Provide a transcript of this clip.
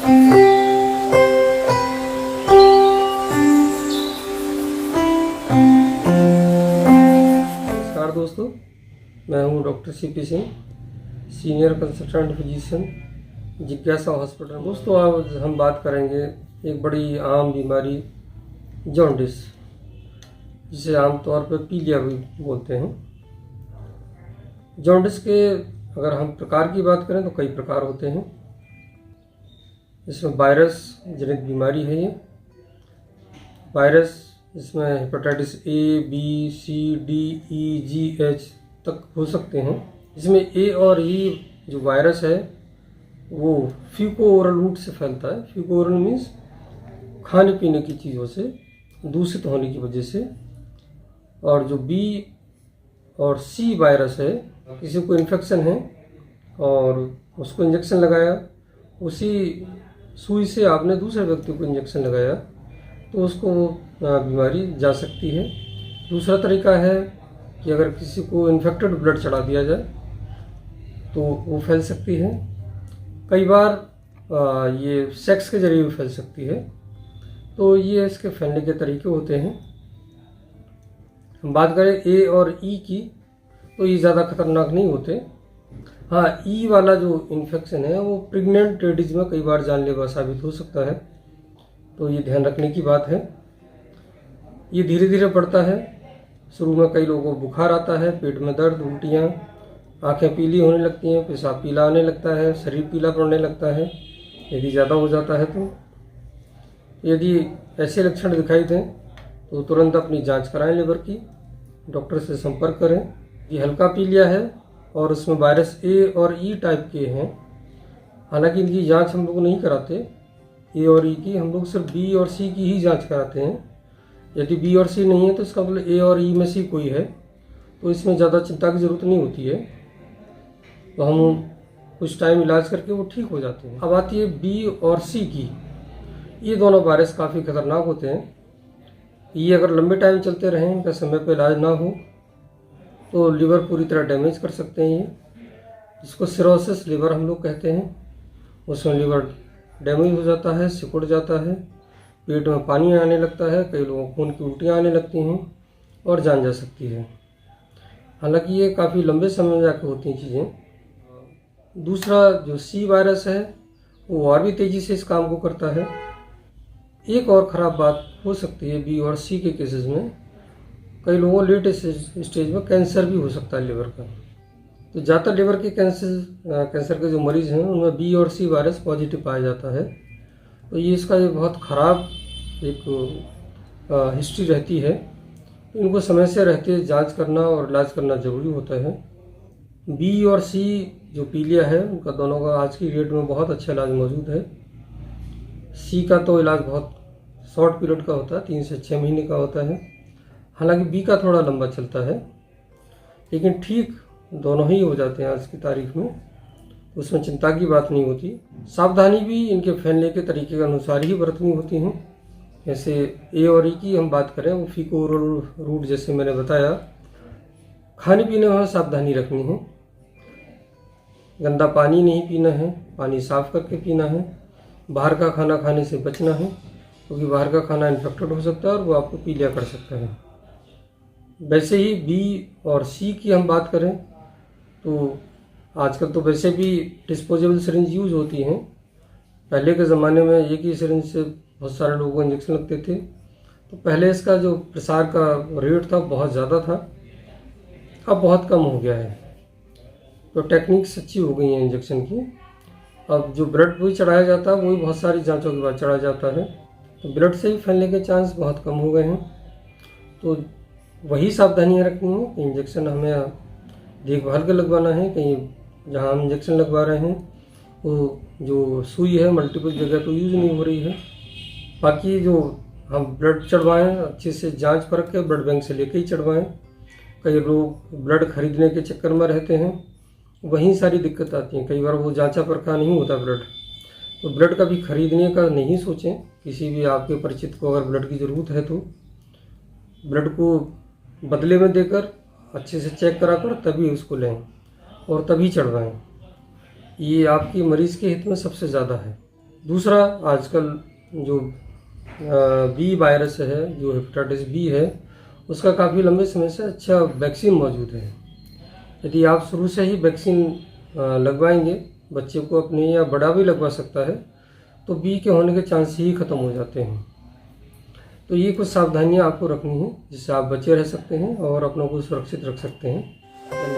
नमस्कार दोस्तों, मैं हूं doctor CP Singh, senior consultant physician, जिज्ञासा हॉस्पिटल। दोस्तों, आज हम बात करेंगे एक बड़ी आम बीमारी जॉन्डिस, जिसे आमतौर पर पीलिया भी बोलते हैं। जॉन्डिस के अगर हम प्रकार की बात करें तो कई प्रकार होते हैं। इसमें वायरस जनित बीमारी है। ये वायरस इसमें hepatitis A, B, C, D, E, G, H तक हो सकते हैं। इसमें ए और ई जो वायरस है वो फीको ओरल रूट से फैलता है। फीको ओरल मीन्स खाने पीने की चीज़ों से दूषित होने की वजह से। और जो बी और सी वायरस है, किसी को इन्फेक्शन है और उसको इंजेक्शन लगाया, उसी सुई से आपने दूसरे व्यक्ति को इंजेक्शन लगाया तो उसको बीमारी जा सकती है। दूसरा तरीका है कि अगर किसी को इन्फेक्टेड ब्लड चढ़ा दिया जाए तो वो फैल सकती है। कई बार ये सेक्स के जरिए भी फैल सकती है। तो ये इसके फैलने के तरीके होते हैं। हम बात करें ए और ई की, तो ये ज़्यादा खतरनाक नहीं होते। हाँ, ई वाला जो इन्फेक्शन है वो प्रेग्नेंट लेडीज में कई बार जानलेवा साबित हो सकता है, तो ये ध्यान रखने की बात है। ये धीरे धीरे बढ़ता है। शुरू में कई लोगों को बुखार आता है, पेट में दर्द, उल्टियाँ, आंखें पीली होने लगती हैं, पेशाब पीला आने लगता है, शरीर पीला पड़ने लगता है। यदि ज़्यादा हो जाता है तो यदि ऐसे लक्षण दिखाई दें तो तुरंत अपनी जांच कराएं लिवर की, डॉक्टर से संपर्क करें। ये हल्का पीलिया है और उसमें वायरस ए और ई टाइप के हैं। हालांकि इनकी जांच हम लोग नहीं कराते, ए और ई की, हम लोग सिर्फ बी और सी की ही जांच कराते हैं। यदि बी और सी नहीं है तो इसका मतलब ए और ई में से कोई है, तो इसमें ज़्यादा चिंता की ज़रूरत नहीं होती है। तो हम कुछ टाइम इलाज करके वो ठीक हो जाते हैं। अब आती है बी और सी की। ये दोनों वायरस काफ़ी खतरनाक होते हैं। ये अगर लंबे टाइम चलते रहें, इनका समय पर इलाज ना हो तो लिवर पूरी तरह डैमेज कर सकते हैं। ये जिसको सिरोसिस लिवर हम लोग कहते हैं, उसमें लिवर डैमेज हो जाता है, सिकुड़ जाता है, पेट में पानी आने लगता है, कई लोगों को खून की उल्टियाँ आने लगती हैं और जान जा सकती है। हालांकि ये काफ़ी लंबे समय में जाकर होती हैं चीज़ें। दूसरा जो सी वायरस है वो और भी तेज़ी से इस काम को करता है। एक और ख़राब बात हो सकती है बी और सी के केसेस में, कई लोगों को लेट स्टेज में कैंसर भी हो सकता है लिवर का। तो ज़्यादातर लिवर के कैंसर के जो मरीज़ हैं उनमें बी और सी वायरस पॉजिटिव पाया जाता है। तो ये इसका एक बहुत ख़राब एक हिस्ट्री रहती है। तो इनको समय से रहते जांच करना और इलाज करना ज़रूरी होता है। बी और सी जो पीलिया है उनका दोनों का आज की डेट में बहुत अच्छा इलाज मौजूद है। सी का तो इलाज बहुत शॉर्ट पीरियड का होता है, 3 से 6 महीने का होता है। हालांकि बी का थोड़ा लंबा चलता है, लेकिन ठीक दोनों ही हो जाते हैं आज की तारीख में। उसमें चिंता की बात नहीं होती। सावधानी भी इनके फैलने के तरीके के अनुसार ही बरतनी होती हैं। जैसे ए और ई की हम बात करें, वो फीको ओरल रूट जैसे मैंने बताया। खाने पीने में सावधानी रखनी है। गंदा पानी नहीं पीना है, पानी साफ करके पीना है। बाहर का खाना खाने से बचना है, क्योंकि बाहर का खाना इन्फेक्टेड हो सकता है और वो आपको पीलिया कर सकता है। वैसे ही बी और सी की हम बात करें तो आजकल तो वैसे भी डिस्पोजेबल सिरिंज यूज होती हैं। पहले के ज़माने में एक ही सिरिंज से बहुत सारे लोगों को इंजेक्शन लगते थे। तो पहले इसका जो प्रसार का रेट था बहुत ज़्यादा था, अब बहुत कम हो गया है। तो टेक्निक्स अच्छी हो गई हैं इंजेक्शन की। अब जो ब्लड भी चढ़ाया जाता है वो भी बहुत सारी जांचों के बाद चढ़ाया जाता है, तो ब्लड से ही फैलने के चांस बहुत कम हो गए हैं। तो वही सावधानियाँ रखनी है कि इंजेक्शन हमें देखभाल के लगवाना है। कहीं जहाँ हम इंजेक्शन लगवा रहे हैं वो जो सुई है मल्टीपल जगह तो यूज़ नहीं हो रही है। बाकी जो हम ब्लड चढ़वाएं अच्छे से जांच परख के ब्लड बैंक से लेके ही चढ़वाएं। कई लोग ब्लड खरीदने के चक्कर में रहते हैं, वहीं सारी दिक्कत आती है। कई बार वो जांचा परखा नहीं होता ब्लड, तो ब्लड कभी खरीदने का नहीं सोचें। किसी भी आपके परिचित को अगर ब्लड की ज़रूरत है तो ब्लड को बदले में देकर अच्छे से चेक करा कर तभी उसको लें और तभी चढ़वाएं। ये आपकी मरीज़ के हित में सबसे ज़्यादा है। दूसरा, आजकल जो बी वायरस है, जो हेपेटाइटिस बी है, उसका काफ़ी लंबे समय से अच्छा वैक्सीन मौजूद है। यदि आप शुरू से ही वैक्सीन लगवाएंगे, बच्चे को अपने या बड़ा भी लगवा सकता है, तो बी के होने के चांस ही ख़त्म हो जाते हैं। तो ये कुछ सावधानियां आपको रखनी है, जिससे आप बचे रह सकते हैं और अपनों को सुरक्षित रख सकते हैं। धन्यवाद।